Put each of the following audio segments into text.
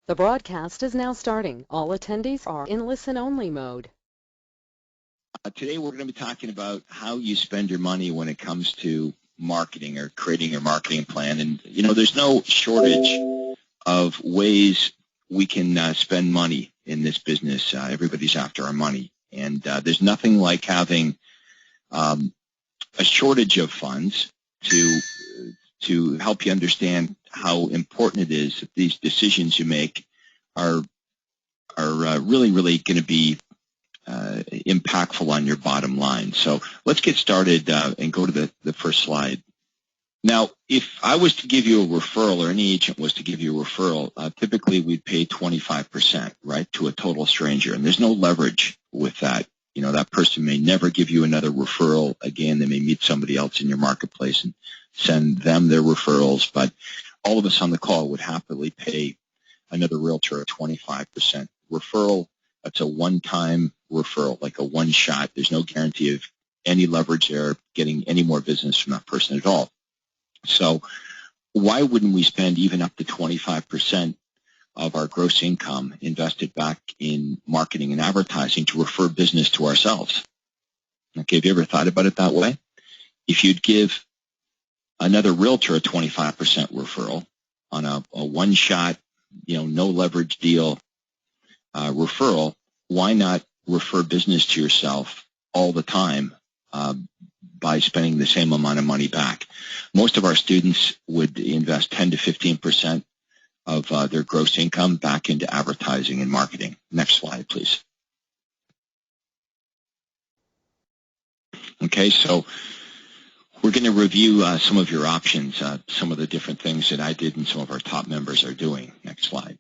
The broadcast is now starting. All attendees are in listen-only mode. Today we're going to be talking about how you spend your money when it comes to marketing or creating your marketing plan. And, there's no shortage of ways we can spend money in this business. Everybody's after our money. And there's nothing like having a shortage of funds to help you understand how important it is that these decisions you make are really going to be impactful on your bottom line. So let's get started and go to the first slide. Now, if I was to give you a referral, or any agent was to give you a referral, typically we'd pay 25%, right, to a total stranger. And there's no leverage with that. That person may never give you another referral again. They may meet somebody else in your marketplace and send them their referrals. But all of us on the call would happily pay another realtor a 25% referral. That's a one-time referral, like a one-shot. There's no guarantee of any leverage there, getting any more business from that person at all. So why wouldn't we spend even up to 25% of our gross income invested back in marketing and advertising to refer business to ourselves? Okay, have you ever thought about it that way? If you'd give another realtor a 25% referral on a one-shot, no leverage deal referral, why not refer business to yourself all the time by spending the same amount of money back? Most of our students would invest 10 to 15% of their gross income back into advertising and marketing. Next slide, please. Okay, so we're going to review some of your options, some of the different things that I did and some of our top members are doing. Next slide.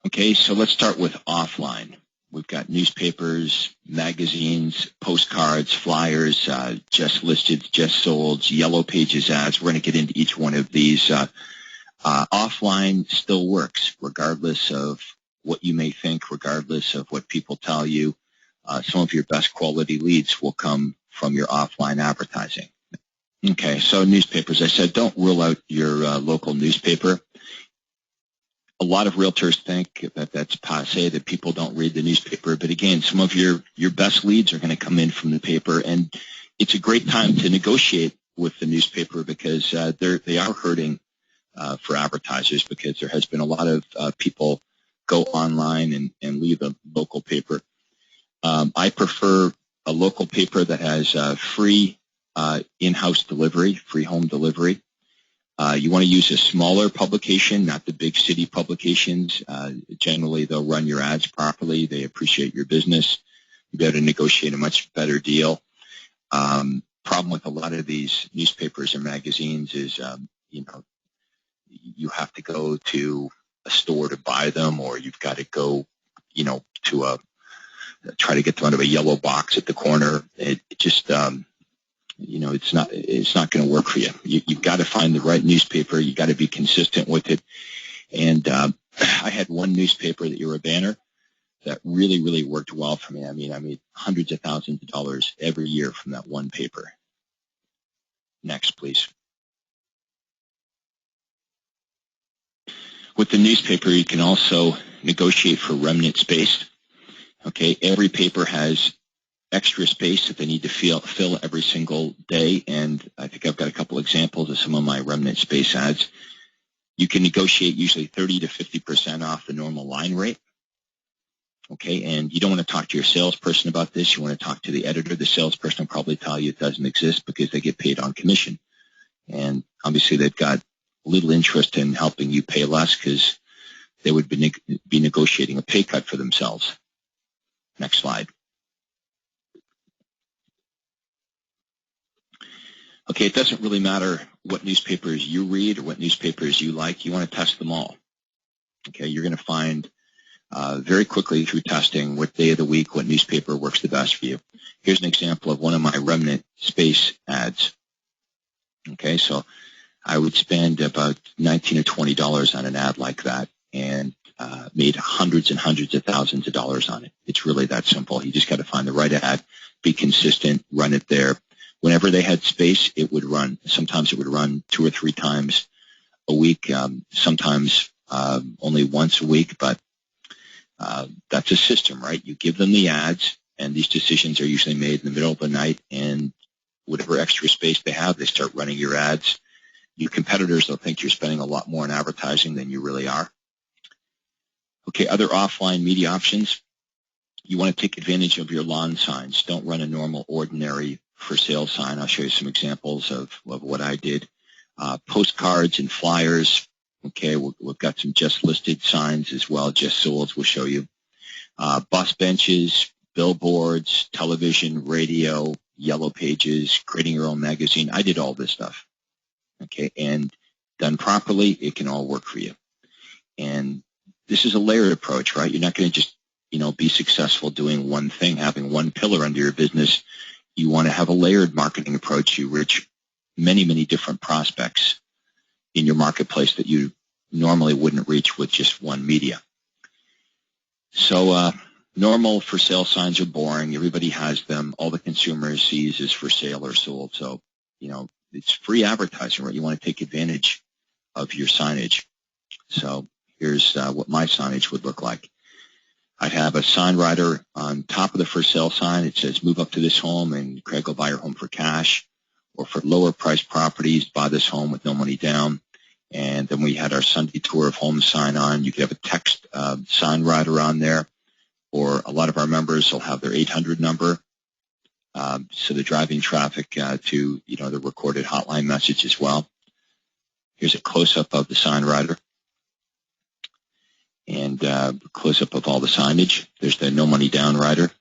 Okay, so let's start with offline. We've got newspapers, magazines, postcards, flyers, just listed, just sold, yellow pages ads. We're going to get into each one of these. Offline still works, regardless of what you may think, regardless of what people tell you. Some of your best quality leads will come from your offline advertising. Okay, so newspapers. I said don't rule out your local newspaper. A lot of realtors think that that's passé, that people don't read the newspaper. But again, some of your best leads are going to come in from the paper, and it's a great time to negotiate with the newspaper because they are hurting for advertisers, because there has been a lot of people go online and leave a local paper. I prefer a local paper that has free in-house delivery, free home delivery. You want to use a smaller publication, not the big city publications. Generally, they'll run your ads properly. They appreciate your business. You better negotiate a much better deal. Problem with a lot of these newspapers or magazines is, you have to go to a store to buy them, or you've got to go, to try to get them out of a yellow box at the corner. It just it's not going to work for you. You've got to find the right newspaper. You've got to be consistent with it. And I had one newspaper, that you're a banner, that really, really worked well for me. I made hundreds of thousands of dollars every year from that one paper. Next, please. With the newspaper, you can also negotiate for remnant space. Okay, every paper has extra space that they need to fill every single day, and I think I've got a couple examples of some of my remnant space ads. You can negotiate usually 30 to 50% off the normal line rate. Okay, and you don't want to talk to your salesperson about this. You want to talk to the editor. The salesperson will probably tell you it doesn't exist because they get paid on commission, and obviously they've got little interest in helping you pay less because they would be negotiating a pay cut for themselves. Next slide. Okay, it doesn't really matter what newspapers you read or what newspapers you like. You want to test them all. Okay, you're going to find very quickly through testing what day of the week, what newspaper works the best for you. Here's an example of one of my remnant space ads. Okay, so I would spend about $19 or $20 on an ad like that and made hundreds and hundreds of thousands of dollars on it. It's really that simple. You just got to find the right ad, be consistent, run it there. Whenever they had space, it would run. Sometimes it would run 2 or 3 times a week, sometimes only once a week, but that's a system, right? You give them the ads, and these decisions are usually made in the middle of the night, and whatever extra space they have, they start running your ads. Your competitors will think you're spending a lot more on advertising than you really are. Okay, other offline media options. You want to take advantage of your lawn signs. Don't run a normal, ordinary for sale sign. I'll show you some examples of what I did. Postcards and flyers. Okay, we've got some just listed signs as well, just sold, we'll show you. Bus benches, billboards, television, radio, yellow pages, creating your own magazine. I did all this stuff. Okay, and done properly, it can all work for you. And this is a layered approach, right? You're not going to just, be successful doing one thing, having one pillar under your business. You want to have a layered marketing approach. You reach many, many different prospects in your marketplace that you normally wouldn't reach with just one media. So normal for sale signs are boring. Everybody has them. All the consumer sees is for sale or sold. So, it's free advertising, right? You want to take advantage of your signage. So here's what my signage would look like. I'd have a sign rider on top of the for sale sign. It says, move up to this home and Craig will buy your home for cash, or for lower priced properties, buy this home with no money down. And then we had our Sunday tour of homes sign on. You could have a text sign rider on there, or a lot of our members will have their 800 number. So they're driving traffic to, the recorded hotline message as well. Here's a close-up of the sign rider. And close-up of all the signage. There's the no money down rider.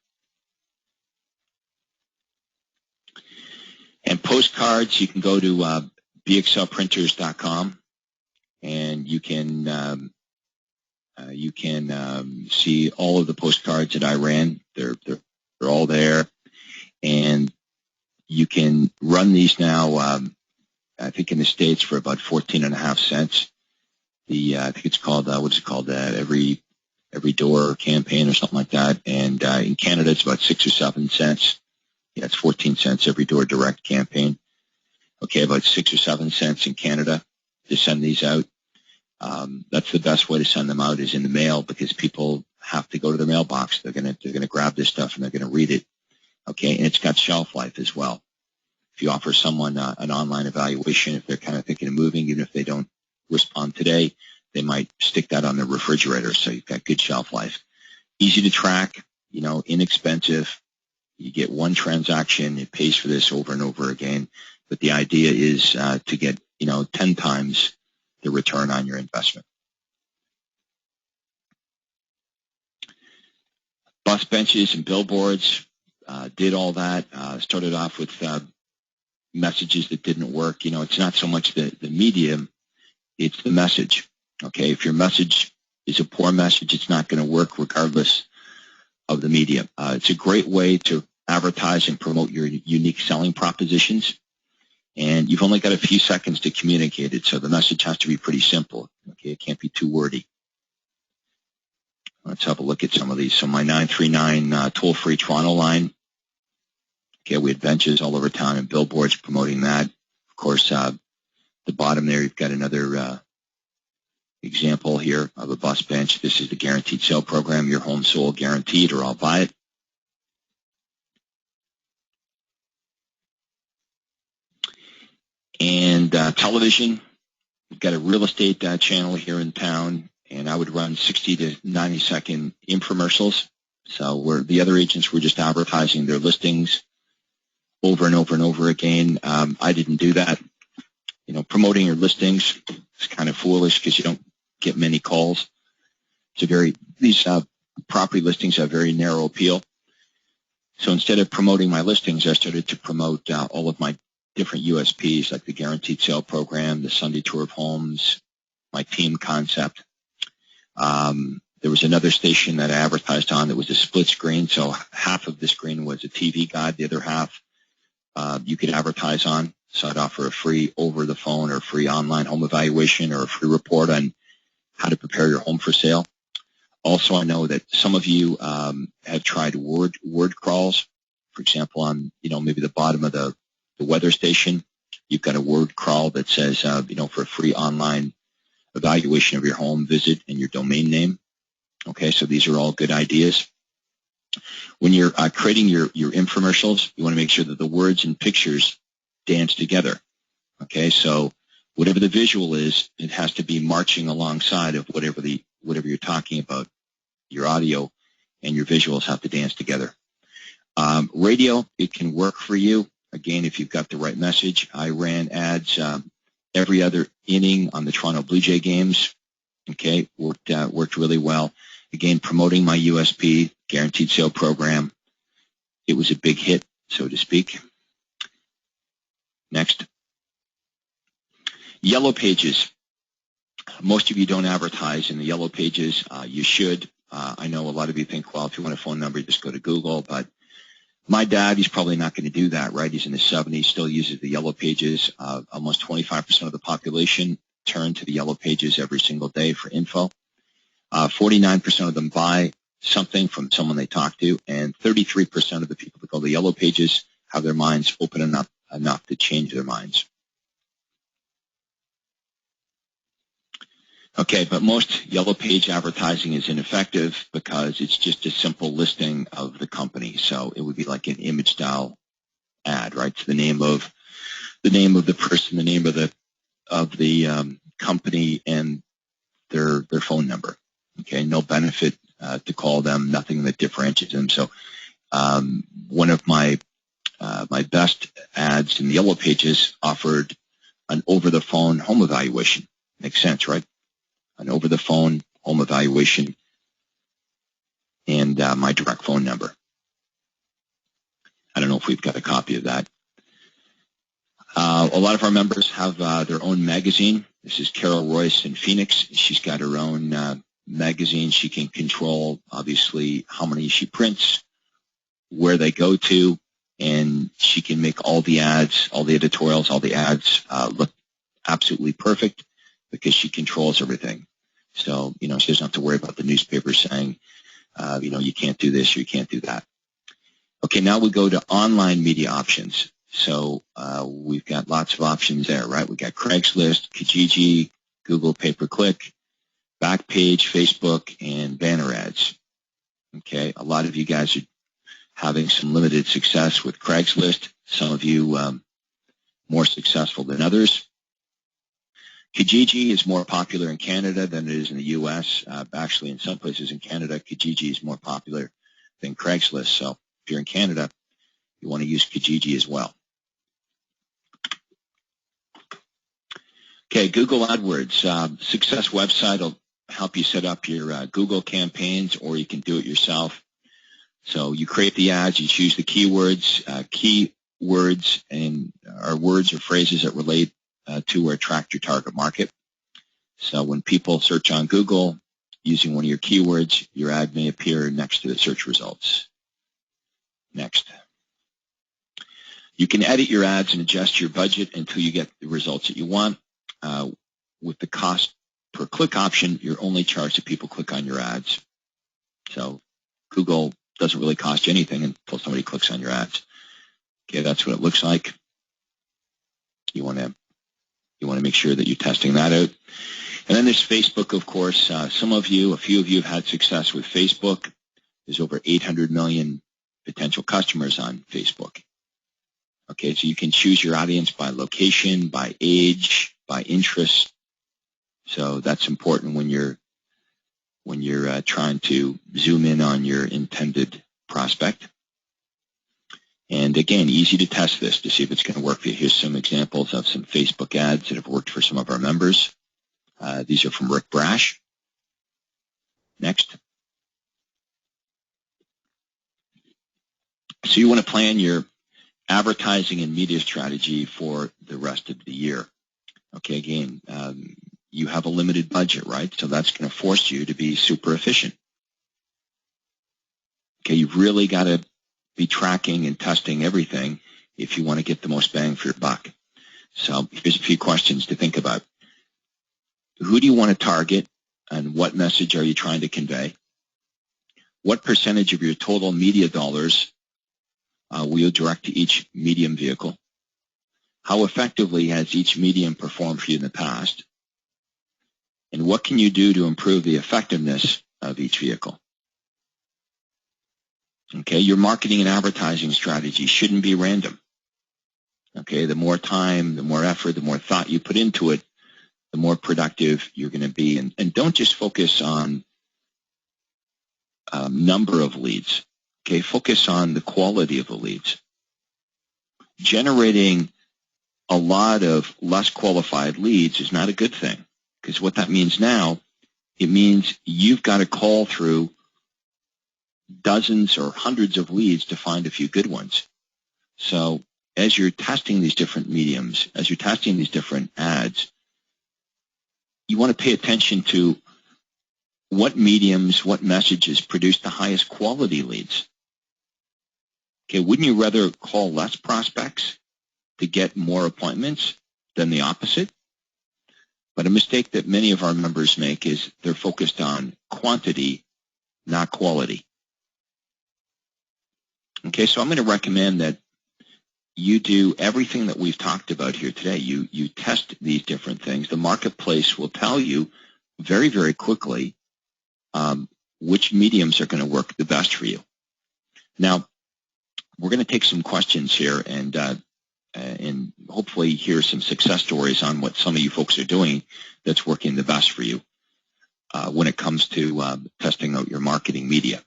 And postcards, you can go to bxlprinters.com, and you can see all of the postcards that I ran. They're all there, and you can run these now. I think in the States for about 14.5 cents. I think it's called what's it called? Every door campaign or something like that. And in Canada, it's about 6 or 7 cents. Yeah, it's 14 cents every door direct campaign. Okay, about 6 or 7 cents in Canada to send these out. That's the best way to send them out, is in the mail, because people have to go to their mailbox. They're gonna grab this stuff and they're gonna read it. Okay, and it's got shelf life as well. If you offer someone an online evaluation, if they're kind of thinking of moving, even if they don't respond today, they might stick that on their refrigerator, so you've got good shelf life. Easy to track, inexpensive. You get one transaction, it pays for this over and over again, but the idea is to get 10 times the return on your investment. Bus benches and billboards, did all that. Started off with messages that didn't work. It's not so much the medium, it's the message. Okay, if your message is a poor message, it's not going to work regardless of the medium. It's a great way to advertise and promote your unique selling propositions, and you've only got a few seconds to communicate it, so the message has to be pretty simple. Okay, it can't be too wordy. Let's have a look at some of these. So my 939 toll-free Toronto line. Okay, we had benches all over town and billboards promoting that. Of course, the bottom there, you've got another example here of a bus bench. This is the guaranteed sale program. Your home sold guaranteed, or I'll buy it. And television, we've got a real estate channel here in town, and I would run 60 to 90-second infomercials. So the other agents were just advertising their listings over and over and over again. I didn't do that. Promoting your listings is kind of foolish because you don't get many calls. These property listings have very narrow appeal. So instead of promoting my listings, I started to promote all of my different USPs, like the guaranteed sale program, the Sunday tour of homes, my team concept. There was another station that I advertised on that was a split screen. So half of the screen was a TV guide, the other half you could advertise on. So I'd offer a free over the phone or free online home evaluation or a free report on how to prepare your home for sale. Also, I know that some of you have tried word crawls. For example, on maybe the bottom of the weather station, you've got a word crawl that says for a free online evaluation of your home visit, and your domain name. Okay, so these are all good ideas. When you're creating your infomercials, you want to make sure that the words and pictures dance together. Okay, so whatever the visual is, it has to be marching alongside of whatever you're talking about. Your audio and your visuals have to dance together. Radio, it can work for you. Again, if you've got the right message. I ran ads every other inning on the Toronto Blue Jay games. Okay, worked really well. Again, promoting my USP, guaranteed sale program. It was a big hit, so to speak. Next. Yellow Pages. Most of you don't advertise in the Yellow Pages. You should. I know a lot of you think, well, if you want a phone number, just go to Google. But my dad, he's probably not going to do that, right? He's in his 70s, still uses the Yellow Pages. Almost 25% of the population turn to the Yellow Pages every single day for info. 49% of them buy something from someone they talk to, and 33% of the people that go to the Yellow Pages have their minds open enough to change their minds. Okay, but most Yellow Page advertising is ineffective because it's just a simple listing of the company. So it would be like an image style ad, right? So the name of the person, the name of the company, and their phone number. Okay, no benefit to call them, nothing that differentiates them. So one of my best ads in the Yellow Pages offered an over-the-phone home evaluation. Makes sense, right? An over-the-phone home evaluation and my direct phone number. I don't know if we've got a copy of that. A lot of our members have their own magazine. This is Carol Royce in Phoenix. She's got her own magazine. She can control, obviously, how many she prints, where they go to, and she can make all the ads, all the editorials, all the ads look absolutely perfect because she controls everything. So, she doesn't have to worry about the newspapers saying, you can't do this or you can't do that. Okay, now we go to online media options. So we've got lots of options there, right? We've got Craigslist, Kijiji, Google pay-per-click, Backpage, Facebook, and banner ads. Okay, a lot of you guys are having some limited success with Craigslist. Some of you more successful than others. Kijiji is more popular in Canada than it is in the U.S. Actually, in some places in Canada, Kijiji is more popular than Craigslist. So if you're in Canada, you want to use Kijiji as well. Okay, Google AdWords. Success website will help you set up your Google campaigns, or you can do it yourself. So you create the ads, you choose the keywords. Keywords are words or phrases that relate to or attract your target market. So when people search on Google using one of your keywords, your ad may appear next to the search results. Next. You can edit your ads and adjust your budget until you get the results that you want. With the cost per click option, you're only charged if people click on your ads. So Google doesn't really cost you anything until somebody clicks on your ads. Okay, that's what it looks like. You want to make sure that you're testing that out. And then there's Facebook, of course. A few of you have had success with Facebook. There's over 800 million potential customers on Facebook. Okay, so you can choose your audience by location, by age, by interest. So that's important when you're trying to zoom in on your intended prospect. And again, easy to test this to see if it's going to work for you. Here's some examples of some Facebook ads that have worked for some of our members. These are from Rick Brash. Next. So you want to plan your advertising and media strategy for the rest of the year. Okay, again, you have a limited budget, right? So that's going to force you to be super efficient. Okay, you've really got to be tracking and testing everything if you want to get the most bang for your buck. So here's a few questions to think about. Who do you want to target, and what message are you trying to convey? What percentage of your total media dollars will you direct to each medium vehicle? How effectively has each medium performed for you in the past? And what can you do to improve the effectiveness of each vehicle? Okay, your marketing and advertising strategy shouldn't be random. Okay, the more time, the more effort, the more thought you put into it, the more productive you're going to be. And don't just focus on number of leads. Okay, focus on the quality of the leads. Generating a lot of less qualified leads is not a good thing, because what that means now, it means you've got to call through dozens or hundreds of leads to find a few good ones. So as you're testing these different mediums, as you're testing these different ads, you want to pay attention to what mediums, what messages produce the highest quality leads. Okay, wouldn't you rather call less prospects to get more appointments than the opposite? But a mistake that many of our members make is they're focused on quantity, not quality. Okay, so I'm going to recommend that you do everything that we've talked about here today. You test these different things. The marketplace will tell you very, very quickly which mediums are going to work the best for you. Now, we're going to take some questions here and hopefully hear some success stories on what some of you folks are doing that's working the best for you when it comes to testing out your marketing media.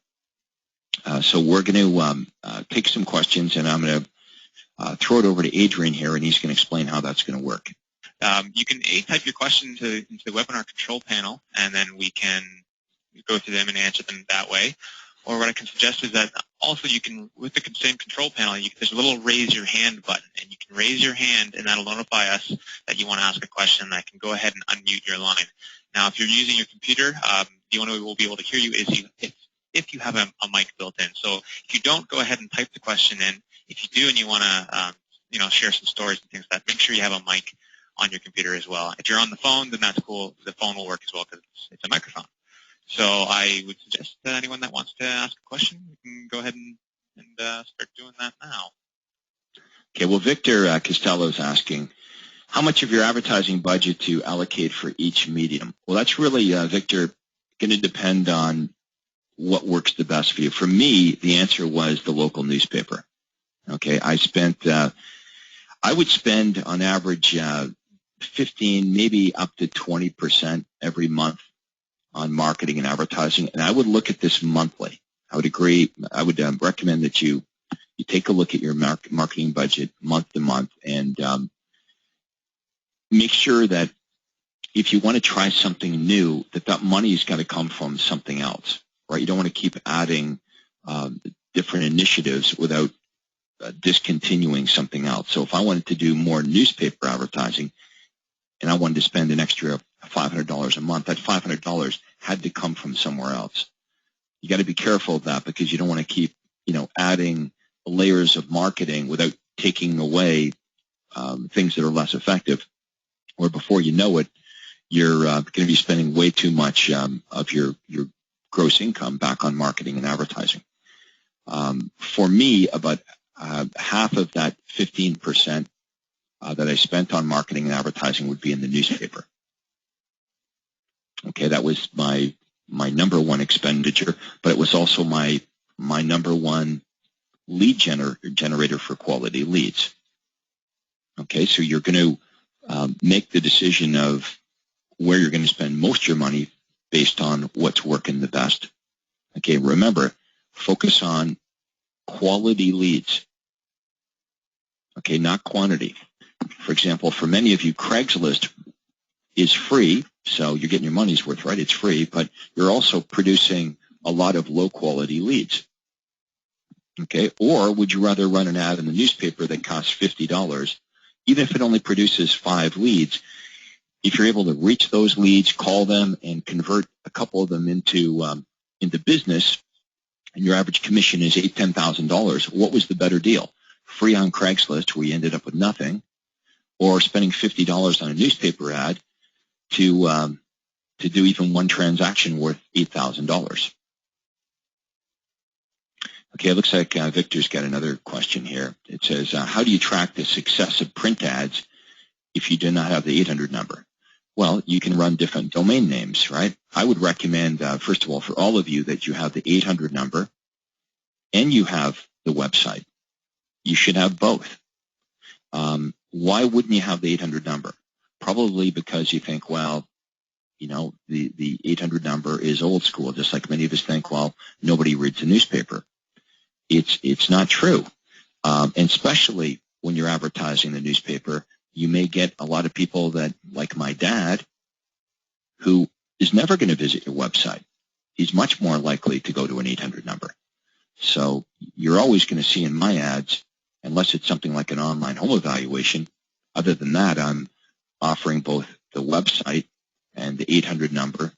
So we're going to take some questions, and I'm going to throw it over to Adrian here, and he's going to explain how that's going to work. You can type your question into the webinar control panel, and then we can go through them and answer them that way. Or what I can suggest is that also you can, with the same control panel, there's a little raise your hand button, and you can raise your hand, and that'll notify us that you want to ask a question, and I can go ahead and unmute your line. Now, if you're using your computer, the only way we'll be able to hear you is if you have a mic built in. So if you don't, go ahead and type the question in. If you do and you want to share some stories and things like that, make sure you have a mic on your computer as well. If you're on the phone, then that's cool. The phone will work as well because it's a microphone. So I would suggest that anyone that wants to ask a question, we can go ahead and start doing that now. Okay, well, Victor Costello is asking, how much of your advertising budget to allocate for each medium? Well, that's really, Victor, going to depend on what works the best for you. For me, the answer was the local newspaper. Okay, I would spend on average 15, maybe up to 20% every month on marketing and advertising, and I would look at this monthly. I would recommend that you take a look at your marketing budget month to month, and make sure that if you want to try something new, that money's got to come from something else, right? You don't want to keep adding different initiatives without discontinuing something else. So if I wanted to do more newspaper advertising and I wanted to spend an extra $500 a month, that $500 had to come from somewhere else. You got to be careful of that because you don't want to keep, adding layers of marketing without taking away things that are less effective, or before you know it, you're going to be spending way too much of your gross income back on marketing and advertising. For me, about half of that 15% that I spent on marketing and advertising would be in the newspaper. Okay, that was my number one expenditure, but it was also my number one lead generator for quality leads. Okay, so you're going to make the decision of where you're going to spend most of your money based on what's working the best. Okay, remember, focus on quality leads. Okay, not quantity. For example, for many of you, Craigslist is free, so you're getting your money's worth, right? It's free, but you're also producing a lot of low-quality leads. Okay, or would you rather run an ad in the newspaper that costs $50, even if it only produces 5 leads? If you're able to reach those leads, call them, and convert a couple of them into business, and your average commission is $8,000, $10,000, what was the better deal? Free on Craigslist, where you ended up with nothing, or spending $50 on a newspaper ad to do even one transaction worth $8,000. Okay, it looks like Victor's got another question here. It says, how do you track the success of print ads if you do not have the 800 number? Well, you can run different domain names, right? I would recommend, first of all, for all of you that you have the 800 number and you have the website. You should have both. Why wouldn't you have the 800 number? Probably because you think, well, you know, the 800 number is old school, just like many of us think, well, nobody reads the newspaper. It's not true. And especially when you're advertising the newspaper, you may get a lot of people that, like my dad, who is never going to visit your website. He's much more likely to go to an 800 number. So you're always going to see in my ads, unless it's something like an online home evaluation. Other than that, I'm offering both the website and the 800 number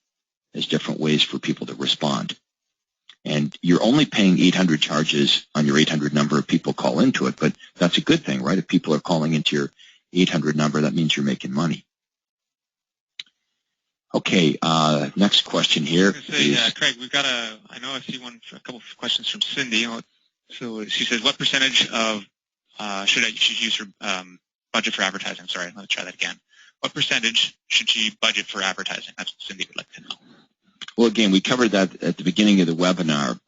as different ways for people to respond. And you're only paying 800 charges on your 800 number if people call into it, but that's a good thing, right? If people are calling into your 800 number, that means you're making money. Okay, next question here. Craig, we've got I know I see a couple of questions from Cindy. So she says, what percentage of should she use her budget for advertising? Sorry, let me try that again. What percentage should she budget for advertising? That's what Cindy would like to know. Well, again, we covered that at the beginning of the webinar.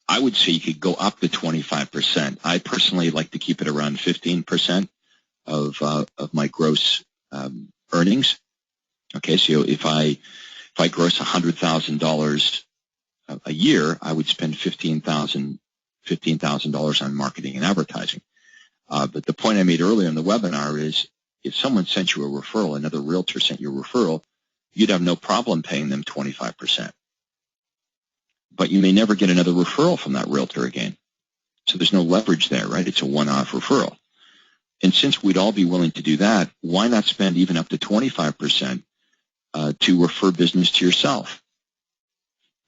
I would say you could go up to 25%. I personally like to keep it around 15% of my gross earnings. Okay, so if I gross $100,000 a year, I would spend $15,000 on marketing and advertising. But the point I made earlier in the webinar is if someone sent you a referral, another realtor sent you a referral, you'd have no problem paying them 25%. But you may never get another referral from that realtor again. So there's no leverage there, right? It's a one-off referral. And since we'd all be willing to do that, why not spend even up to 25% to refer business to yourself?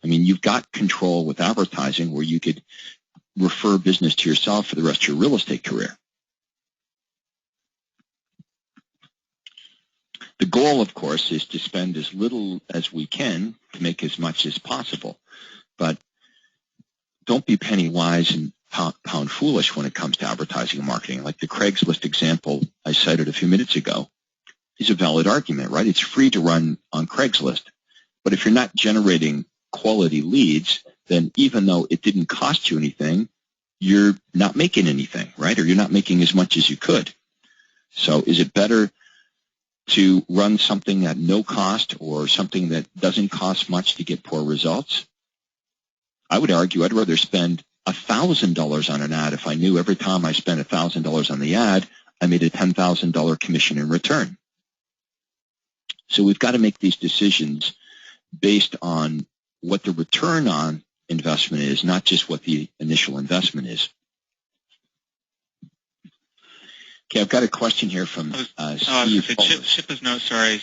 I mean, you've got control with advertising where you could refer business to yourself for the rest of your real estate career. The goal, of course, is to spend as little as we can to make as much as possible. But don't be penny wise and pound foolish when it comes to advertising and marketing. Like the Craigslist example I cited a few minutes ago is a valid argument, right? It's free to run on Craigslist. But if you're not generating quality leads, then even though it didn't cost you anything, you're not making anything, right? Or you're not making as much as you could. So is it better to run something at no cost or something that doesn't cost much to get poor results? I would argue I'd rather spend $1,000 on an ad if I knew every time I spent $1,000 on the ad, I made a $10,000 commission in return. So we've got to make these decisions based on what the return on investment is, not just what the initial investment is. Okay, I've got a question here from Steve. Chip has notified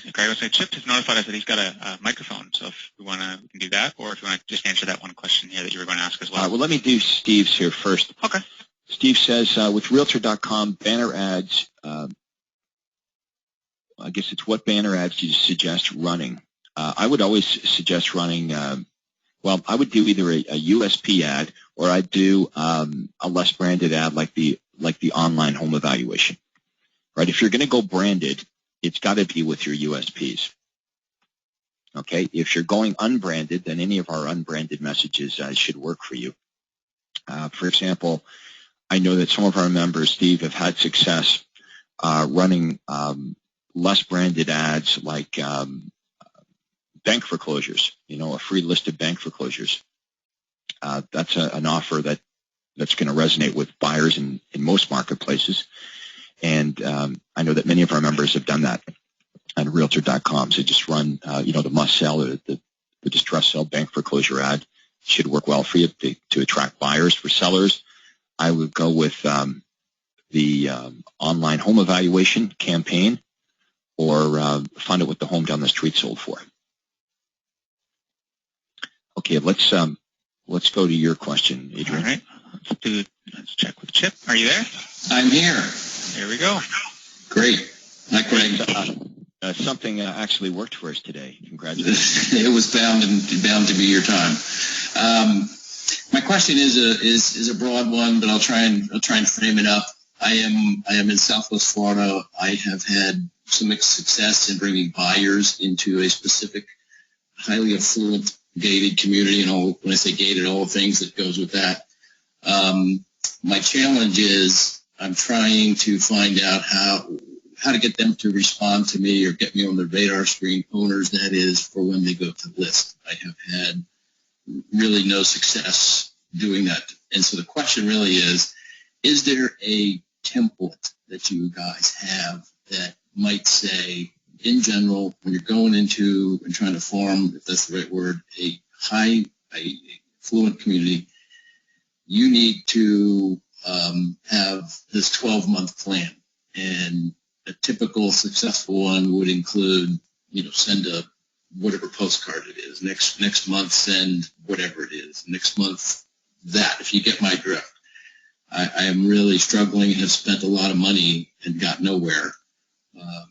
us that he's got a microphone. So if we want to, we can do that, or if you want to just answer that one question here that you were going to ask as well. Well, let me do Steve's here first. Okay. Steve says, with Realtor.com, banner ads, I guess it's what banner ads do you suggest running? I would always suggest running, well, I would do either a USP ad or I'd do a less branded ad like the online home evaluation, right? If you're going to go branded, it's got to be with your USPs, okay? If you're going unbranded, then any of our unbranded messages should work for you. For example, I know that some of our members, Steve, have had success running less branded ads like bank foreclosures, a free list of bank foreclosures. That's an offer that's going to resonate with buyers in most marketplaces. And I know that many of our members have done that on Realtor.com. So just run, the must-sell or the distress sell bank foreclosure ad should work well for you to attract buyers. For sellers, I would go with the online home evaluation campaign or find out what the home down the street sold for. Okay, let's go to your question, Adrian. All right. Let's check with Chip. Are you there? I'm here. Here we go. Great. Hi, Craig. Something actually worked for us today. Congratulations. It was bound to be your time. My question is a broad one, but I'll try and frame it up. I am in Southwest Florida. I have had some success in bringing buyers into a specific highly affluent gated community, and all, when I say gated, all the things that goes with that. My challenge is I'm trying to find out how to get them to respond to me or get me on the radar screen, owners that is, for when they go to list. I have had really no success doing that. And so the question really is there a template that you guys have that might say, in general, when you're going into and trying to form, if that's the right word, a fluent community, you need to have this 12-month plan. And a typical successful one would include, send a whatever postcard it is. Next month, send whatever it is. Next month, that, if you get my drift. I am really struggling and have spent a lot of money and got nowhere.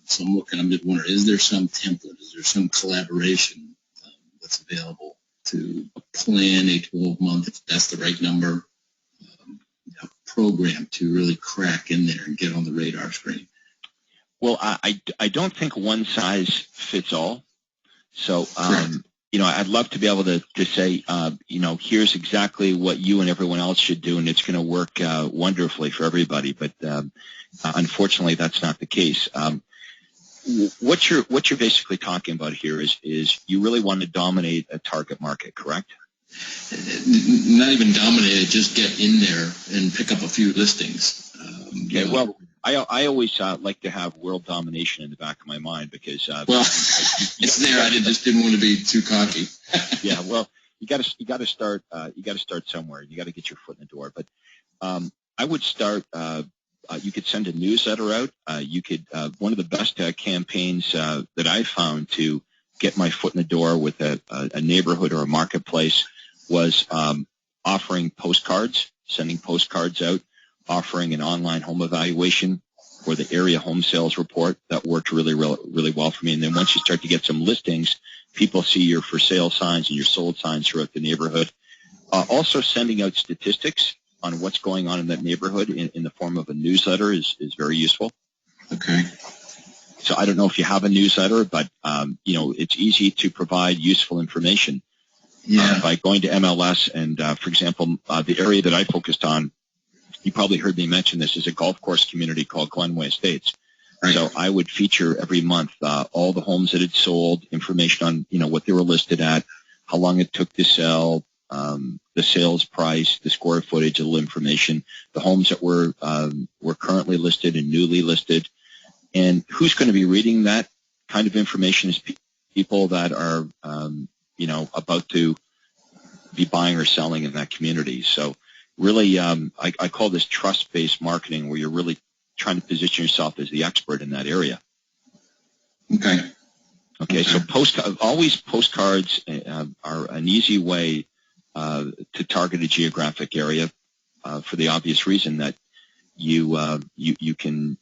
So I'm just wondering, is there some template? Is there some collaboration that's available to plan a 12-month, if that's the right number, program to really crack in there and get on the radar screen? Well, I don't think one size fits all. So, I'd love to be able to say, here's exactly what you and everyone else should do, and it's going to work wonderfully for everybody. But unfortunately, that's not the case. What you're basically talking about here is you really want to dominate a target market, correct? Not even dominate it, just get in there and pick up a few listings. Okay, well, I always like to have world domination in the back of my mind because it's there. I just didn't want to be too cocky. Yeah, well, you got to start somewhere. You got to get your foot in the door. But I would start. You could send a newsletter out. You could one of the best campaigns that I found to get my foot in the door with a neighborhood or a marketplace was offering postcards, sending postcards out, offering an online home evaluation or the area home sales report. That worked really well for me. And then once you start to get some listings, people see your for sale signs and your sold signs throughout the neighborhood. Also sending out statistics on what's going on in that neighborhood in the form of a newsletter is very useful. Okay. So I don't know if you have a newsletter, but, it's easy to provide useful information by going to MLS. And, for example, the area that I focused on, you probably heard me mention this, is a golf course community called Glenway Estates. Right. So I would feature every month all the homes that had sold, information on, what they were listed at, how long it took to sell, the sales price, the square footage, a little information, the homes that were currently listed and newly listed. And who's going to be reading that kind of information is people that are, about to be buying or selling in that community. So really, I call this trust-based marketing, where you're really trying to position yourself as the expert in that area. Okay. So postcards are an easy way to target a geographic area for the obvious reason that you can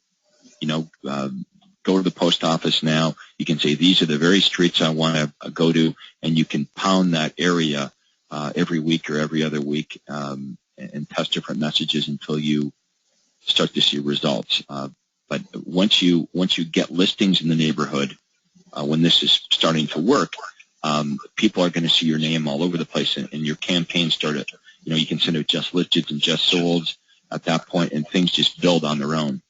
go to the post office now. You can say, these are the very streets I want to go to, and you can pound that area every week or every other week and test different messages until you start to see results. But once you get listings in the neighborhood, when this is starting to work, people are going to see your name all over the place, and your campaign started. You can send out just listed and just solds at that point, and things just build on their own.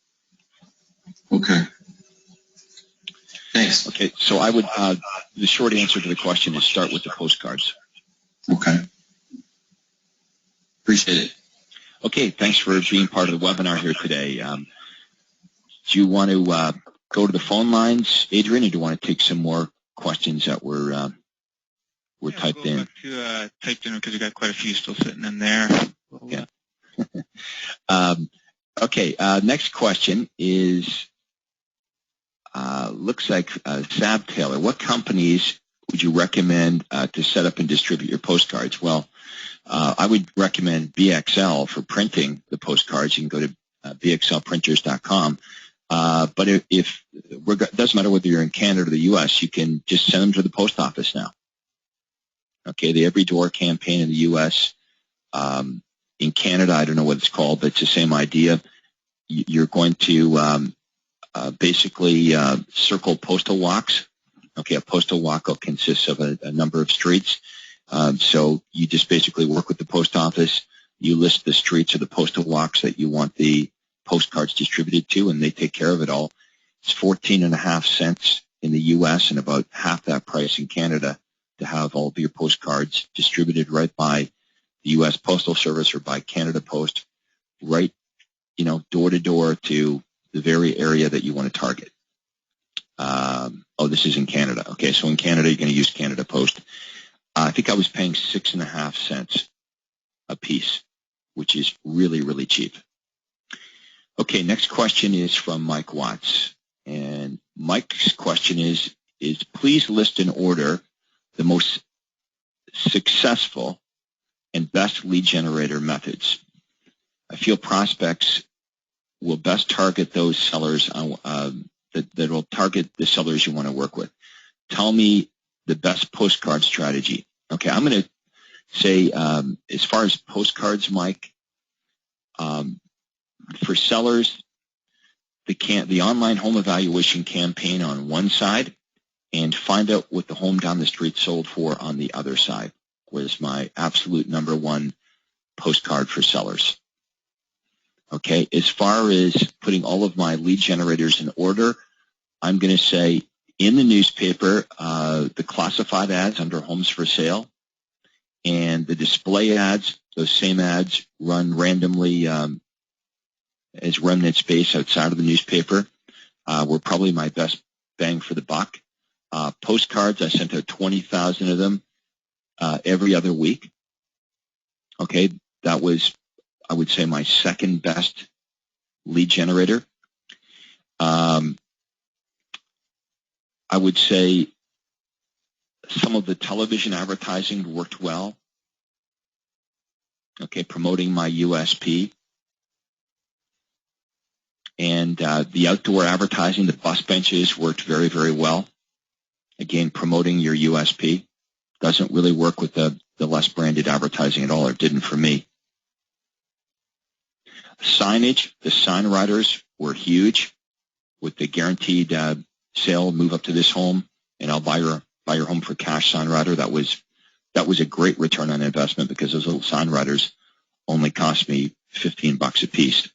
Okay. Thanks. Okay, so I would, the short answer to the question is start with the postcards. Okay. Appreciate it. Okay, thanks for being part of the webinar here today. Do you want to go to the phone lines, Adrian, or do you want to take some more questions that were typed in? Back to typed in because we got quite a few still sitting in there. Yeah. Okay, next question is, looks like Sab Taylor. What companies would you recommend to set up and distribute your postcards? Well, I would recommend BXL for printing the postcards. You can go to bxlprinters.com. But it doesn't matter whether you're in Canada or the U.S., you can just send them to the post office now. Okay, the Every Door campaign in the U.S. In Canada, I don't know what it's called, but it's the same idea. You're going to basically circle postal walks. Okay, a postal walk consists of a number of streets. So you just basically work with the post office. You list the streets or the postal walks that you want the postcards distributed to, and they take care of it all. It's 14.5 cents in the U.S. and about half that price in Canada to have all of your postcards distributed right by the U.S. Postal Service or by Canada Post, right, door to door to the very area that you want to target. This is in Canada. Okay, so in Canada, you're going to use Canada Post. I think I was paying 6.5 cents a piece, which is really, really cheap. Okay, next question is from Mike Watts. And Mike's question is please list in order the most successful and best lead generator methods. I feel prospects will best target those sellers that will target the sellers you want to work with. Tell me the best postcard strategy. Okay, I'm going to say as far as postcards, Mike, for sellers, the online home evaluation campaign on one side and find out what the home down the street sold for on the other side was my absolute number one postcard for sellers. Okay, as far as putting all of my lead generators in order, I'm going to say in the newspaper, the classified ads under homes for sale and the display ads, those same ads run randomly as remnant space outside of the newspaper were probably my best bang for the buck. Postcards, I sent out 20,000 of them every other week. Okay, that was, I would say, my second best lead generator. I would say some of the television advertising worked well. Okay, promoting my USP. And the outdoor advertising, the bus benches worked very, very well. Again, promoting your USP. Doesn't really work with the less branded advertising at all, or didn't for me. Signage, the sign writers were huge with the guaranteed sale, move up to this home, and I'll buy your home for cash sign writer. That was a great return on investment because those little sign writers only cost me $15 a piece.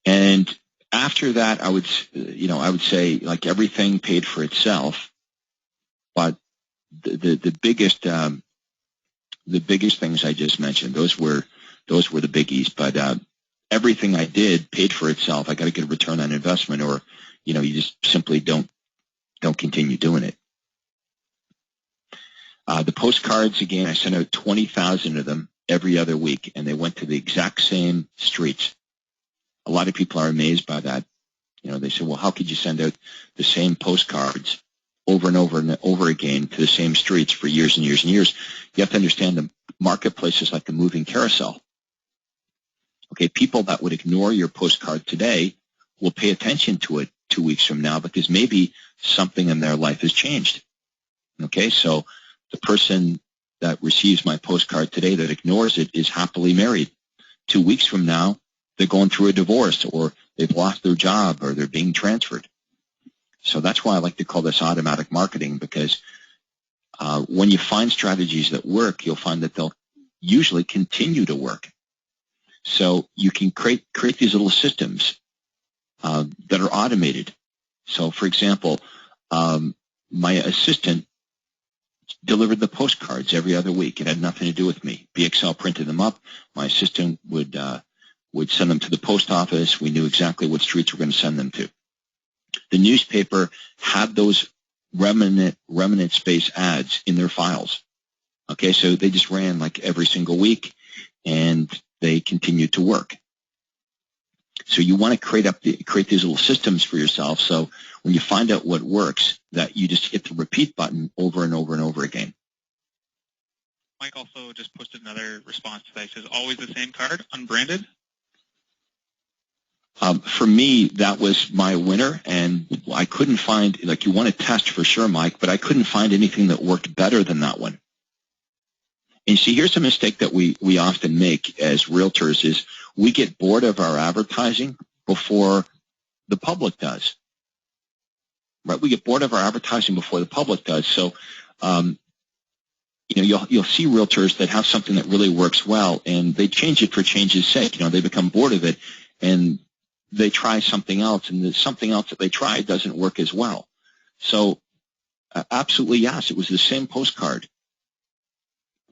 And after that, I would say like everything paid for itself, but the biggest things I just mentioned, those were the biggies. But everything I did paid for itself. I got a good return on investment, or you just simply don't continue doing it. The postcards, again, I sent out 20,000 of them every other week, and they went to the exact same streets. A lot of people are amazed by that. They say, well, how could you send out the same postcards over and over and over again to the same streets for years and years and years? You have to understand the marketplace is like a moving carousel. Okay, people that would ignore your postcard today will pay attention to it 2 weeks from now because maybe something in their life has changed. Okay, so the person that receives my postcard today that ignores it is happily married. 2 weeks from now, they're going through a divorce, or they've lost their job, or they're being transferred. So that's why I like to call this automatic marketing, because when you find strategies that work, you'll find that they'll usually continue to work. So you can create these little systems that are automated. So, for example, my assistant delivered the postcards every other week. It had nothing to do with me. BXL printed them up. My assistant would send them to the post office. We knew exactly what streets we're going to send them to. The newspaper had those remnant space ads in their files. Okay, so they just ran like every single week, and they continued to work. So you want to create these little systems for yourself, so when you find out what works, that you just hit the repeat button over and over and over again. Mike also just posted another response to that. He says, always the same card, unbranded? For me, that was my winner, and I couldn't find, like, you want to test for sure, Mike, but I couldn't find anything that worked better than that one. And see, here's a mistake that we often make as realtors is we get bored of our advertising before the public does. Right? We get bored of our advertising before the public does. So, you'll see realtors that have something that really works well, and they change it for change's sake. They become bored of it, and they try something else, and the something else that they try doesn't work as well. So, absolutely yes, it was the same postcard.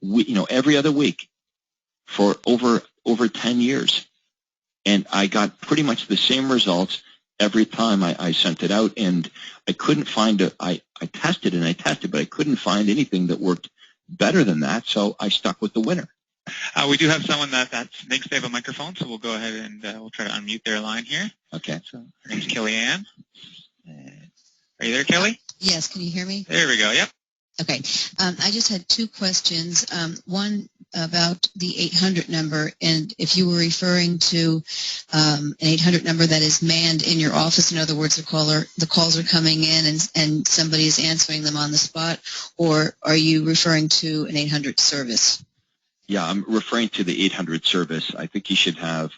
Every other week for over 10 years, and I got pretty much the same results every time I sent it out, and I couldn't find I tested and I tested, but I couldn't find anything that worked better than that, so I stuck with the winner. We do have someone that thinks they have a microphone, so we'll go ahead and we'll try to unmute their line here. Okay. So her name's Kellyanne. Are you there, Kelly? Yes, can you hear me? There we go, yep. Okay. I just had two questions. One about the 800 number, and if you were referring to an 800 number that is manned in your office, in other words, the calls are coming in and somebody is answering them on the spot, or are you referring to an 800 service? Yeah, I'm referring to the 800 service. I think you should have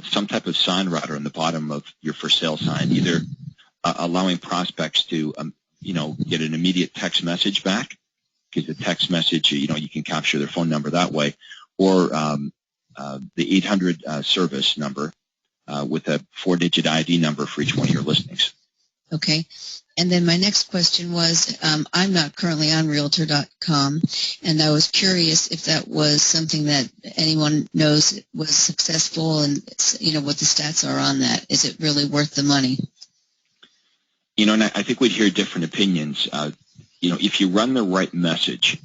some type of sign rider on the bottom of your for sale sign, either allowing prospects to get an immediate text message back, because the text message, you can capture their phone number that way, or the 800 service number with a 4-digit ID number for each one of your listings. Okay. And then my next question was, I'm not currently on Realtor.com, and I was curious if that was something that anyone knows was successful, and what the stats are on that. Is it really worth the money? And I think we'd hear different opinions. If you run the right message,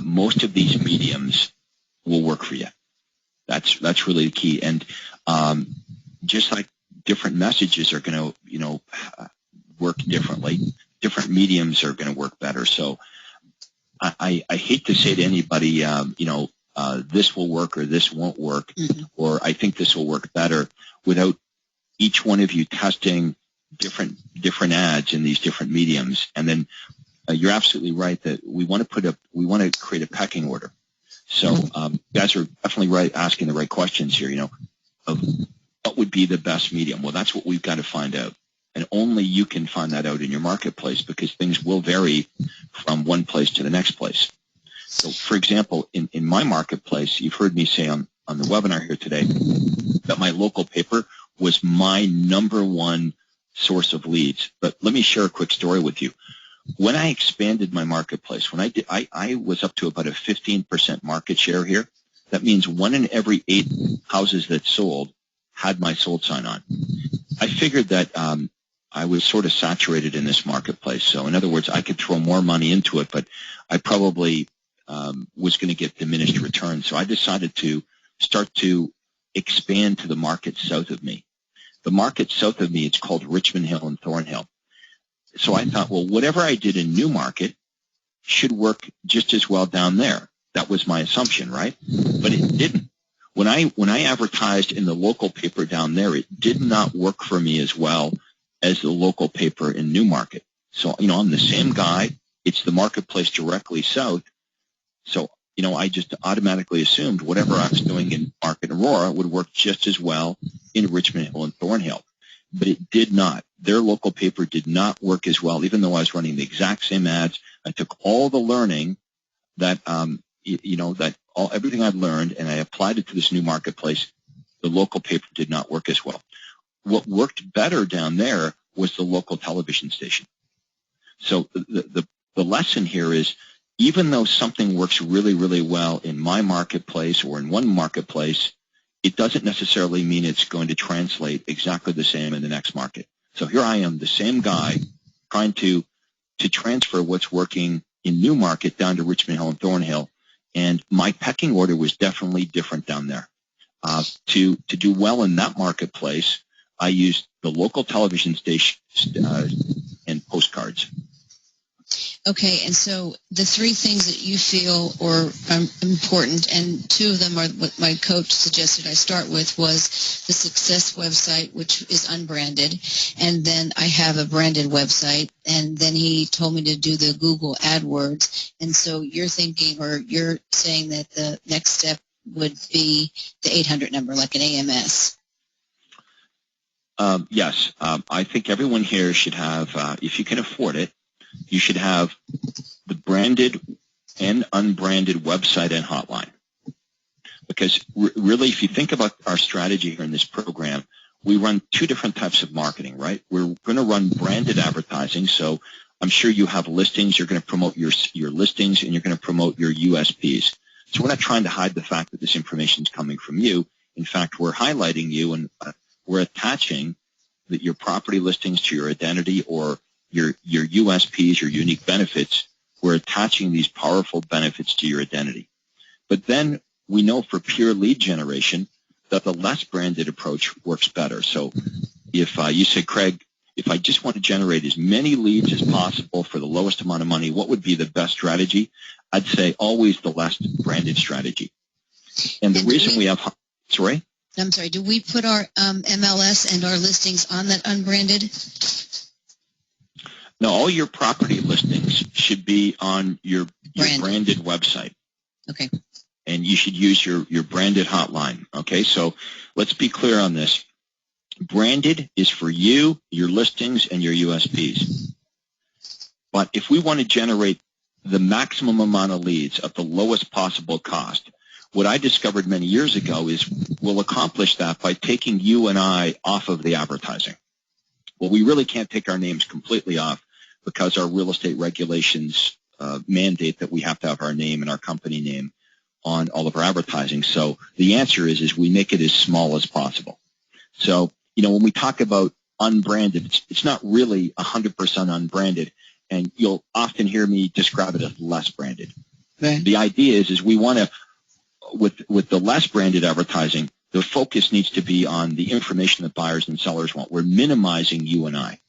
most of these mediums will work for you. That's really the key. And just like different messages are going to, work differently, different mediums are going to work better. So I hate to say to anybody, this will work or this won't work, or I think this will work better, without each one of you testing different ads in these different mediums. And then you're absolutely right that we want to create a pecking order. So you guys are definitely right, asking the right questions here, of what would be the best medium. Well, that's what we've got to find out. And only you can find that out in your marketplace, because things will vary from one place to the next place. So, for example, in my marketplace, you've heard me say on the webinar here today that my local paper was my number one source of leads. But let me share a quick story with you. When I expanded my marketplace, when I was up to about a 15% market share here. That means 1 in every 8 houses that sold had my sold sign on. I figured that I was sort of saturated in this marketplace. So in other words, I could throw more money into it, but I probably was going to get diminished returns. So I decided to start to expand to the market south of me. The market south of me, it's called Richmond Hill and Thornhill. So I thought, well, whatever I did in Newmarket should work just as well down there. That was my assumption, right? But it didn't. When I advertised in the local paper down there, it did not work for me as well as the local paper in Newmarket. So, I'm the same guy. It's the marketplace directly south. So, I just automatically assumed whatever I was doing in Market Aurora would work just as well in Richmond Hill and Thornhill. But it did not. Their local paper did not work as well, even though I was running the exact same ads. I took all the learning that, everything I'd learned, and I applied it to this new marketplace. The local paper did not work as well. What worked better down there was the local television station. So the lesson here is, even though something works really, really well in my marketplace or in one marketplace, it doesn't necessarily mean it's going to translate exactly the same in the next market. So here I am, the same guy, trying to transfer what's working in Newmarket down to Richmond Hill and Thornhill, and my pecking order was definitely different down there. To do well in that marketplace, I used the local television station and postcards. Okay, and so the 3 things that you feel are important, and 2 of them are what my coach suggested I start with, was the Success website, which is unbranded, and then I have a branded website, and then he told me to do the Google AdWords. And so you're thinking, or you're saying that the next step would be the 800 number, like an AMS. Yes. I think everyone here should have, if you can afford it, you should have the branded and unbranded website and hotline. Because really, if you think about our strategy here in this program, we run two different types of marketing, right? We're going to run branded advertising. So I'm sure you have listings. You're going to promote your listings, and you're going to promote your USPs. So we're not trying to hide the fact that this information is coming from you. In fact, we're highlighting you, and we're attaching your property listings to your identity, or your USPs, your unique benefits. We're attaching these powerful benefits to your identity. But then we know for pure lead generation that the less branded approach works better. So if you say, Craig, if I just want to generate as many leads as possible for the lowest amount of money, what would be the best strategy? I'd say always the less branded strategy. And the reason we have, sorry? I'm sorry, do we put our MLS and our listings on that unbranded? No, all your property listings should be on your branded website. Okay. And you should use your branded hotline. Okay, so let's be clear on this. Branded is for you, your listings, and your USPs. But if we want to generate the maximum amount of leads at the lowest possible cost, what I discovered many years ago is we'll accomplish that by taking you and I off of the advertising. Well, we really can't take our names completely off because our real estate regulations mandate that we have to have our name and our company name on all of our advertising. So the answer is we make it as small as possible. So, when we talk about unbranded, it's not really 100% unbranded, and you'll often hear me describe it as less branded. Right. The idea is we want to, with the less branded advertising, the focus needs to be on the information that buyers and sellers want. We're minimizing you and I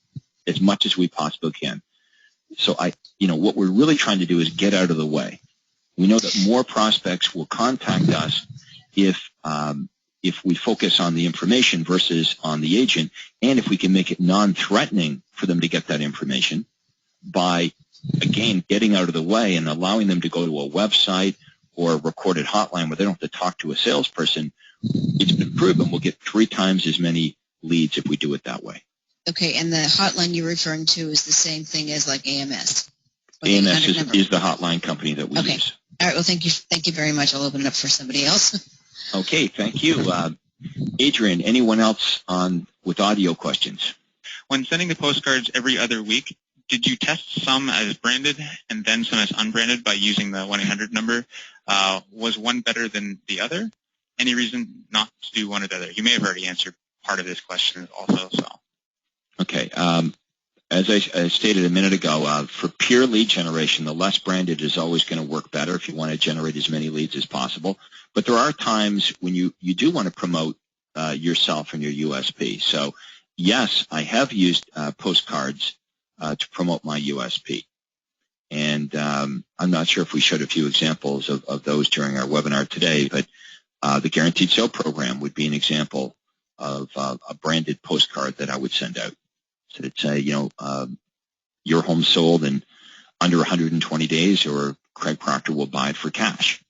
as much as we possibly can. So what we're really trying to do is get out of the way. We know that more prospects will contact us if we focus on the information versus on the agent, and if we can make it non-threatening for them to get that information by, again, getting out of the way and allowing them to go to a website or a recorded hotline where they don't have to talk to a salesperson. It's been proven we'll get 3 times as many leads if we do it that way. Okay, and the hotline you're referring to is the same thing as like AMS? AMS is the hotline company that we use. All right, well, thank you very much. I'll open it up for somebody else. Okay, thank you. Adrian, anyone else with audio questions? When sending the postcards every other week, did you test some as branded and then some as unbranded by using the 1-800 number? Was one better than the other? Any reason not to do one or the other? You may have already answered part of this question also. So. Okay. As I stated a minute ago, for pure lead generation, the less branded is always going to work better if you want to generate as many leads as possible. But there are times when you do want to promote yourself and your USP. So, yes, I have used postcards to promote my USP. And I'm not sure if we showed a few examples of those during our webinar today, but the Guaranteed Sale program would be an example of a branded postcard that I would send out. So it'd say, your home sold in under 120 days, or Craig Proctor will buy it for cash.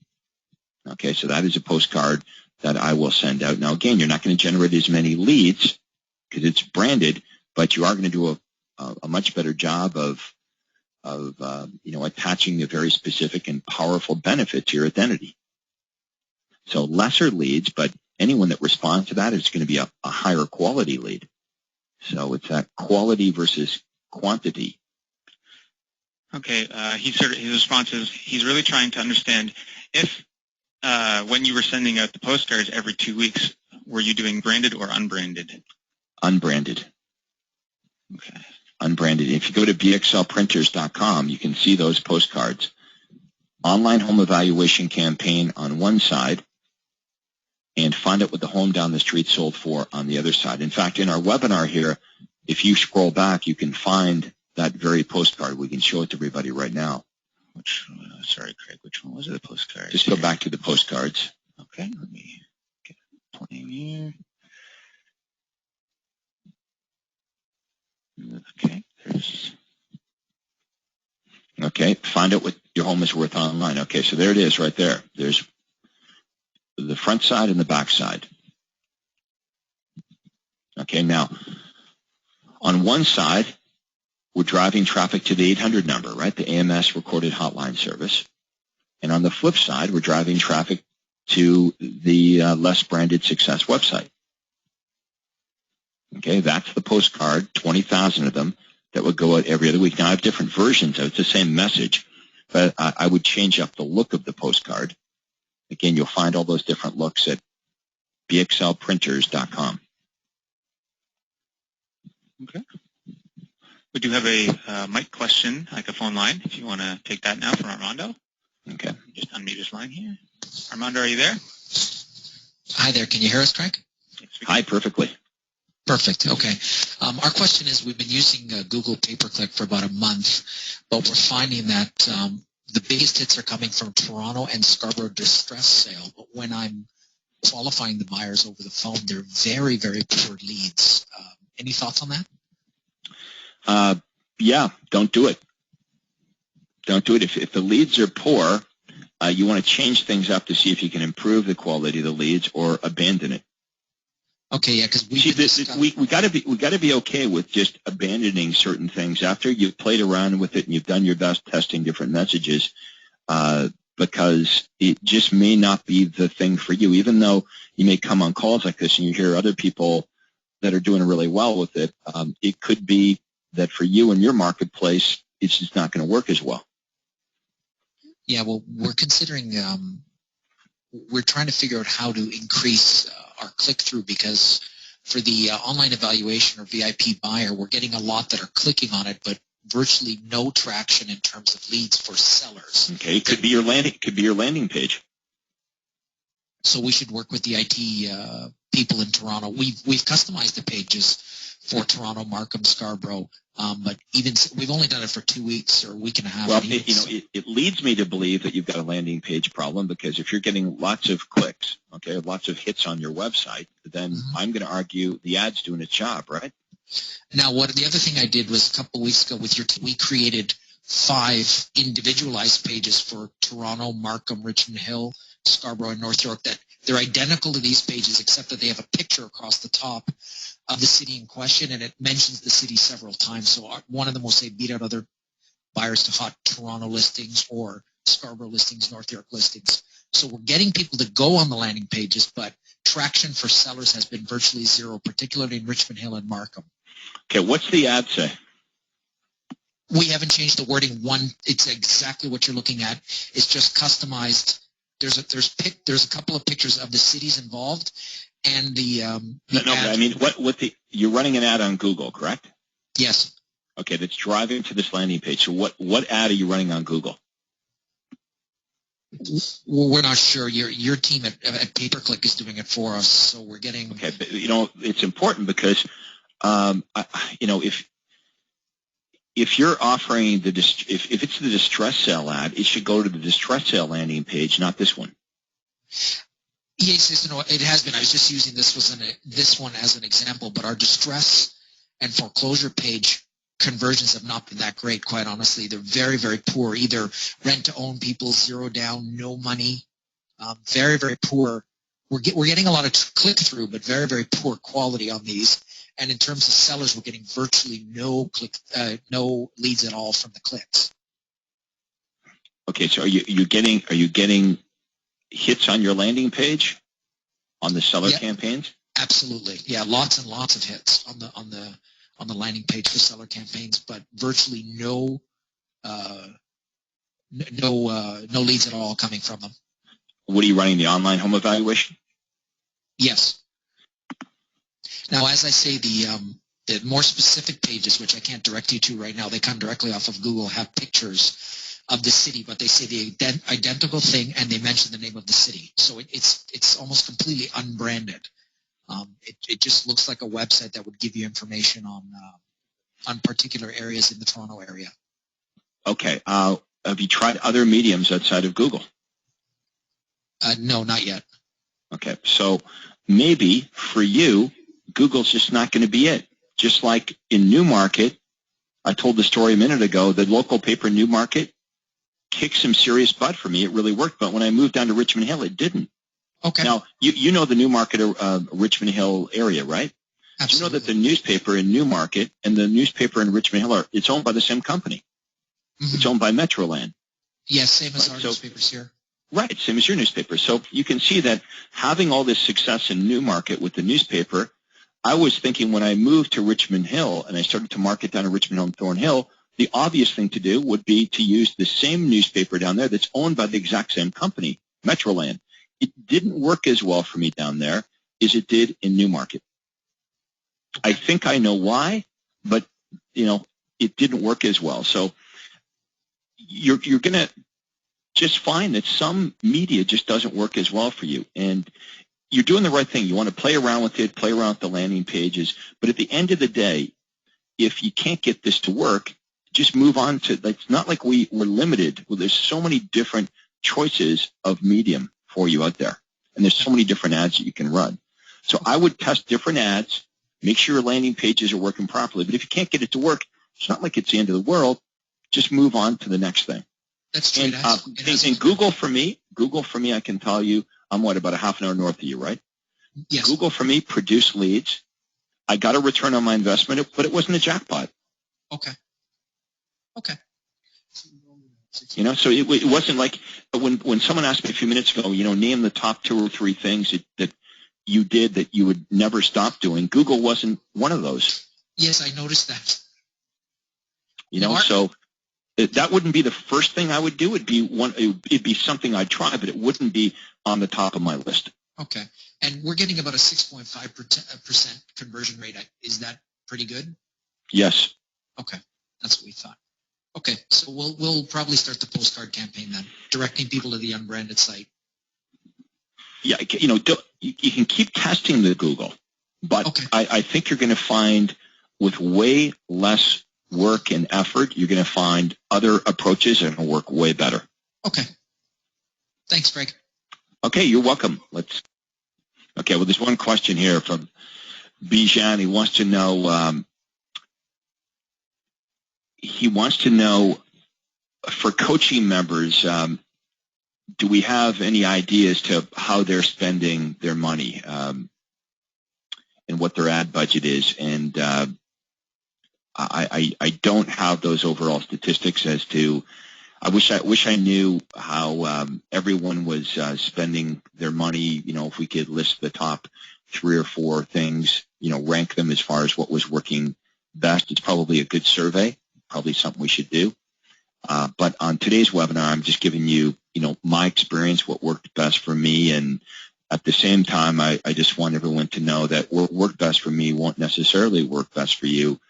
Okay, so that is a postcard that I will send out. Now, again, you're not going to generate as many leads because it's branded, but you are going to do a much better job of attaching a very specific and powerful benefit to your identity. So lesser leads, but anyone that responds to that is going to be a higher quality lead. So it's that quality versus quantity. Okay, his response is he's really trying to understand if when you were sending out the postcards every 2 weeks, were you doing branded or unbranded? Unbranded. Okay. Unbranded. If you go to bxlprinters.com, you can see those postcards. Online home evaluation campaign on one side, and find out what the home down the street sold for on the other side. In fact, in our webinar here, if you scroll back, you can find that very postcard. We can show it to everybody right now. Sorry, Craig, which one was it, the postcard? Just go back to the postcards. Okay, let me get it playing here. Okay, Okay, find out what your home is worth online. Okay, so there it is right there. There's the front side and the back side. Okay, now On one side, we're driving traffic to the 800 number, right, the AMS recorded hotline service. And on the flip side, we're driving traffic to the less branded Success website. Okay, that's the postcard, 20,000 of them that would go out every other week. Now, I have different versions of it. It's the same message, but I would change up the look of the postcard. Again, you'll find all those different looks at bxlprinters.com. Okay. We do have a mic question, like a phone line, if you want to take that now from Armando. Okay. Just unmute his line here. Armando, are you there? Hi there. Can you hear us, Craig? Yes, we can. Hi, perfectly. Perfect. Okay. Our question is, we've been using Google pay-per-click for about a month, but we're finding that the biggest hits are coming from Toronto and Scarborough distress sale. But when I'm qualifying the buyers over the phone, they're very, very poor leads. Any thoughts on that? Yeah, don't do it. Don't do it. If the leads are poor, you want to change things up to see if you can improve the quality of the leads or abandon it. Okay, yeah, because we got to be okay with just abandoning certain things after you've played around with it and you've done your best testing different messages, because it just may not be the thing for you. Even though you may come on calls like this and you hear other people that are doing really well with it, it could be that for you and your marketplace, it's just not going to work as well. Yeah, well, we're considering, we're trying to figure out how to increase our click-through, because for the online evaluation or VIP buyer, we're getting a lot that are clicking on it, but virtually no traction in terms of leads for sellers. Okay, it could be your landing page. So we should work with the IT people in Toronto. We've customized the pages for Toronto, Markham, Scarborough, but we've only done it for 2 weeks or a week and a half. Well, it leads me to believe that you've got a landing page problem, because if you're getting lots of clicks, okay, lots of hits on your website, then I'm going to argue the ad's doing its job, right? Now, the other thing I did was a couple of weeks ago with your team, we created 5 individualized pages for Toronto, Markham, Richmond Hill, Scarborough, and North York that they're identical to these pages, except that they have a picture across the top of the city in question, and it mentions the city several times. So one of them will say, beat out other buyers to hot Toronto listings or Scarborough listings, North York listings. So we're getting people to go on the landing pages, but traction for sellers has been virtually zero, particularly in Richmond Hill and Markham. Okay, what's the ad say? We haven't changed the wording. It's exactly what you're looking at. It's just customized. There's a couple of pictures of the cities involved, and but I mean, you're running an ad on Google, correct? Yes. Okay, that's driving to this landing page. So what ad are you running on Google? Well, we're not sure. Your team at Pay-Per-Click is doing it for us, so we're getting. Okay, but it's important because if you're offering if it's the distress sale ad, it should go to the distress sale landing page, not this one. Yes, it has been. I was just using this one as an example, but our distress and foreclosure page conversions have not been that great, quite honestly. They're very, very poor. Either rent-to-own people, 0 down, no money, very, very poor. We're getting a lot of click-through, but very, very poor quality on these. And in terms of sellers, we're getting virtually no leads at all from the clicks. Okay, so are you getting hits on your landing page on the seller campaigns? Absolutely, yeah, lots and lots of hits on the landing page for seller campaigns, but virtually no leads at all coming from them. What are you running, the online home evaluation? Yes. Now, as I say, the more specific pages, which I can't direct you to right now, they come directly off of Google, have pictures of the city, but they say the identical thing, and they mention the name of the city. So it's almost completely unbranded. It just looks like a website that would give you information on particular areas in the Toronto area. Okay. Have you tried other mediums outside of Google? No, not yet. Okay. So maybe for you, Google's just not going to be it. Just like in Newmarket, I told the story a minute ago, the local paper Newmarket kicked some serious butt for me. It really worked. But when I moved down to Richmond Hill, it didn't. Okay. Now, you know the Newmarket Richmond Hill area, right? Do you know that the Absolutely. newspaper in Newmarket and the newspaper in Richmond Hill it's owned by the same company. It's owned by Metroland. Yes, same as Right, our so- newspapers here. Right, same as your newspaper. So you can see that having all this success in Newmarket with the newspaper, I was thinking when I moved to Richmond Hill and I started to market down in Richmond Hill and Thornhill, the obvious thing to do would be to use the same newspaper down there that's owned by the exact same company, Metroland. It didn't work as well for me down there as it did in Newmarket. I think I know why, but, it didn't work as well. So you're going to just find that some media just doesn't work as well for you. And you're doing the right thing. You want to play around with it, play around with the landing pages. But at the end of the day, if you can't get this to work, just move on to, it's not like we're limited. Well, there's so many different choices of medium for you out there. And there's so many different ads that you can run. So I would test different ads, make sure your landing pages are working properly. But if you can't get it to work, it's not like it's the end of the world. Just move on to the next thing. That's true. And Google for me, I can tell you, I'm about a half an hour north of you, right? Yes. Google for me produced leads. I got a return on my investment, but it wasn't a jackpot. Okay. So it wasn't like when someone asked me a few minutes ago, name the top 2 or 3 things that you did that you would never stop doing. Google wasn't one of those. Yes, I noticed that. So that wouldn't be the first thing I would do. It'd be something I'd try, but it wouldn't be on the top of my list. Okay. And we're getting about a 6.5% conversion rate. Is that pretty good? Yes. Okay. That's what we thought. Okay. So we'll probably start the postcard campaign then, directing people to the unbranded site. Yeah, you can keep testing the Google, but Okay. I think you're going to find with way less work and effort, you're going to find other approaches that will work way better. Okay. Thanks, Greg. Okay, you're welcome. Okay, well, there's one question here from Bijan. He wants to know for coaching members, do we have any ideas to how they're spending their money and what their ad budget is? And I don't have those overall statistics as to. I wish I knew how everyone was spending their money. If we could list the top 3 or 4 things, rank them as far as what was working best. It's probably a good survey, probably something we should do. But on today's webinar, I'm just giving you, my experience, what worked best for me, and at the same time, I just want everyone to know that what worked best for me won't necessarily work best for you.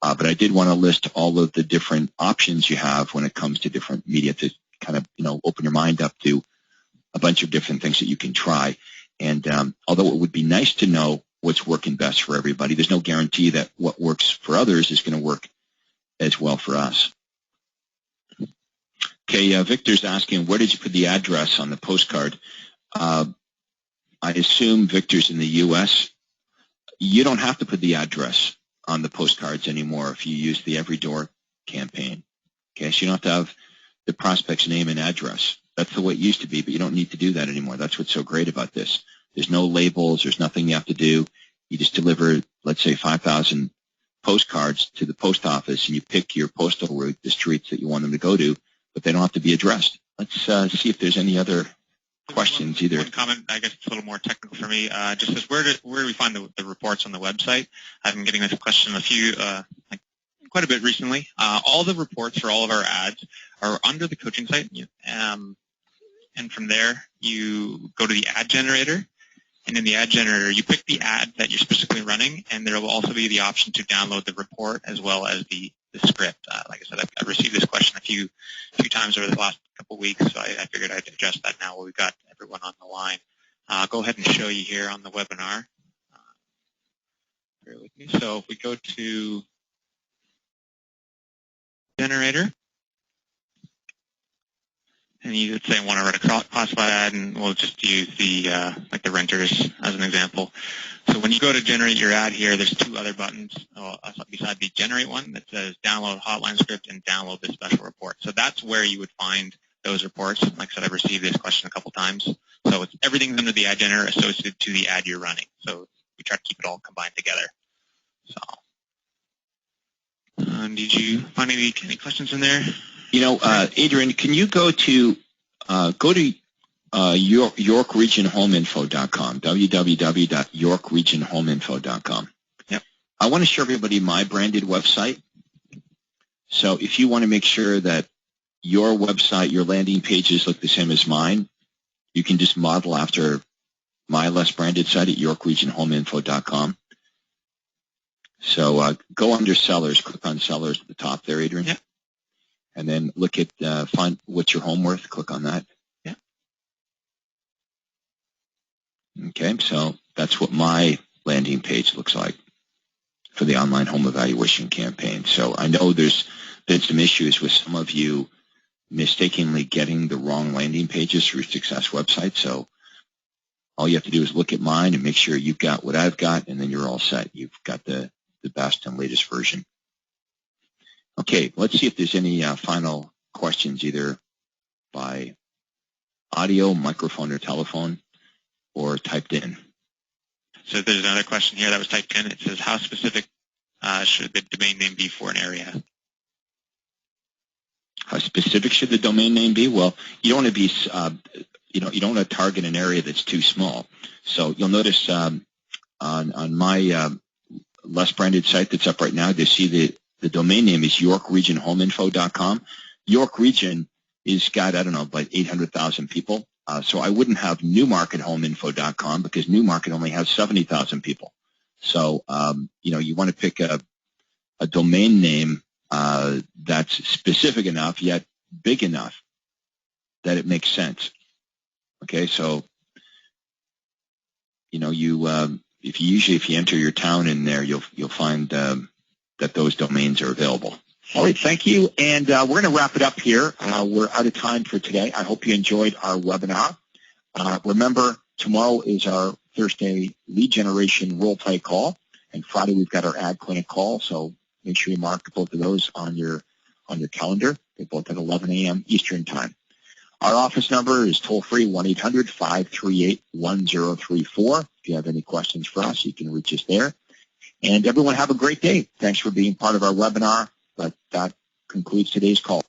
But I did want to list all of the different options you have when it comes to different media to kind of, open your mind up to a bunch of different things that you can try. And although it would be nice to know what's working best for everybody, there's no guarantee that what works for others is going to work as well for us. Okay, Victor's asking, where did you put the address on the postcard? I assume Victor's in the U.S. You don't have to put the address on the postcards anymore if you use the Every Door campaign. Okay, so you don't have to have the prospect's name and address. That's the way it used to be, but you don't need to do that anymore. That's what's so great about this. There's no labels. There's nothing you have to do. You just deliver, let's say, 5,000 postcards to the post office, and you pick your postal route, the streets that you want them to go to, but they don't have to be addressed. Let's see if there's any other questions either. One comment, I guess it's a little more technical for me, just says, where do we find the reports on the website? I've been getting this question quite a bit recently. All the reports for all of our ads are under the coaching site, and from there you go to the ad generator, and in the ad generator you pick the ad that you're specifically running, and there will also be the option to download the report as well as the script. Like I said, I've received this question a few times over the last couple of weeks, so I figured I'd address that now while we've got everyone on the line. I'll go ahead and show you here on the webinar. Bear with me. So if we go to generator, and you would say I want to run a classified ad, and we'll just use the like the renters as an example. So when you go to generate your ad here, there's 2 other buttons beside the generate one that says download hotline script and download the special report. So that's where you would find those reports. Like I said, I've received this question a couple times. So it's everything under the ad generator associated to the ad you're running. So we try to keep it all combined together. So, did you find any questions in there? Adrian, can you go to YorkRegionHomeInfo.com, www.YorkRegionHomeInfo.com. Yep. I want to show everybody my branded website. So if you want to make sure that your website, your landing pages look the same as mine, you can just model after my less branded site at YorkRegionHomeInfo.com. So go under sellers, click on sellers at the top there, Adrian. Yep. And then look at find what's your home worth, click on that. Yeah. Okay, so that's what my landing page looks like for the online home evaluation campaign. So I know there's been some issues with some of you mistakenly getting the wrong landing pages through Success website. So all you have to do is look at mine and make sure you've got what I've got, and then you're all set. You've got the best and latest version. Okay, let's see if there's any final questions, either by audio, microphone, or telephone, or typed in. So there's another question here that was typed in. It says, how specific should the domain name be for an area? How specific should the domain name be? Well, you don't want to be, you don't want to target an area that's too small. So you'll notice on my less branded site that's up right now, you see the domain name is YorkRegionHomeInfo.com. York Region is got, I don't know, about 800,000 people. So I wouldn't have NewmarketHomeInfo.com because Newmarket only has 70,000 people. So, you want to pick a domain name that's specific enough yet big enough that it makes sense. Okay, so if you enter your town in there, you'll find that those domains are available. All right, thank you, and we're going to wrap it up here. We're out of time for today. I hope you enjoyed our webinar. Remember, tomorrow is our Thursday lead generation role play call, and Friday we've got our ad clinic call. So make sure you mark both of those on your calendar. They're both at 11 a.m. Eastern Time. Our office number is toll-free, 1-800-538-1034. If you have any questions for us, you can reach us there. And everyone have a great day. Thanks for being part of our webinar. But that concludes today's call.